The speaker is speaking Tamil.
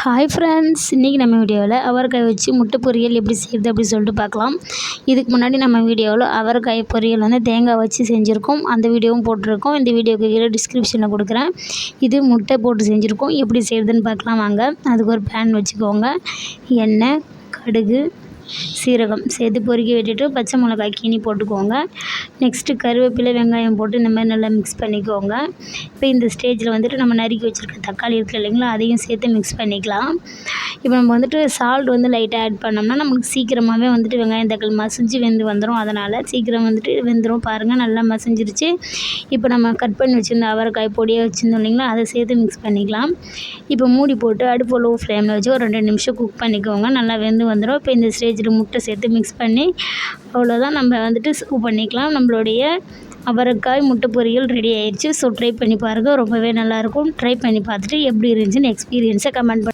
ஹாய் ஃப்ரெண்ட்ஸ், இன்றைக்கி நம்ம வீடியோவில் அவரைக்காய் வச்சு முட்டை பொரியல் எப்படி செய்யுது அப்படி சொல்லிட்டு பார்க்கலாம். இதுக்கு முன்னாடி நம்ம வீடியோவில் அவரைக்காய் பொரியல் வந்து தேங்காய் வச்சு செஞ்சுருக்கோம். அந்த வீடியோவும் போட்டிருக்கோம். இந்த வீடியோக்கு கீழே டிஸ்கிரிப்ஷனில் கொடுக்குறேன். இது முட்டை போட்டு செஞ்சுருக்கோம். எப்படி செய்யுதுன்னு பார்க்கலாம் வாங்க. அதுக்கு ஒரு பேன் வச்சுக்கோங்க. எண்ணெய், கடுகு, சீரகம் சேர்த்து பொறுக்கி விட்டுட்டு பச்சை மிளகாய் கீனி போட்டுக்கோங்க. நெக்ஸ்ட்டு கருவேப்பிலை, வெங்காயம் போட்டு இந்த மாதிரி நல்லா மிக்ஸ் பண்ணிக்கோங்க. இப்போ இந்த ஸ்டேஜில் வந்துட்டு நம்ம நறுக்கி வச்சுருக்க தக்காளி இருக்குது இல்லைங்களா, அதையும் சேர்த்து மிக்ஸ் பண்ணிக்கலாம். இப்போ நம்ம வந்துட்டு சால்ட் வந்து லைட்டாக ஆட் பண்ணோம்னா நம்மளுக்கு சீக்கிரமாகவே வந்துட்டு வெங்காயம் தக்காளி மசிஞ்சு வெந்து வந்துடும். அதனால் சீக்கிரம் வந்துட்டு வெந்துடும். பாருங்கள், நல்லா மசிஞ்சிருச்சு. இப்போ நம்ம கட் பண்ணி வச்சுருந்த அவரைக்காய் பொடியை வச்சுருந்தோம் இல்லைங்களா, அதை சேர்த்து மிக்ஸ் பண்ணிக்கலாம். இப்போ மூடி போட்டு அடுப்பு லோ ஃப்ளேமில் வச்சு ஒரு 2 நிமிஷம் குக் பண்ணிக்கோங்க. நல்லா வெந்து வந்துடும். இப்போ இந்த ஸ்டேஜில் முட்டை சேர்த்து மிக்ஸ் பண்ணி அவ்வளோதான், நம்ம வந்துட்டு சர்வ் பண்ணிக்கலாம். நம்மளுடைய அவரைக்காய் முட்டை பொரியல் ரெடி ஆயிடுச்சு. ஸோ ட்ரை பண்ணி பாருங்கள், ரொம்பவே நல்லாயிருக்கும். ட்ரை பண்ணி பார்த்துட்டு எப்படி இருந்துச்சுன்னு எக்ஸ்பீரியன்ஸை கமெண்ட்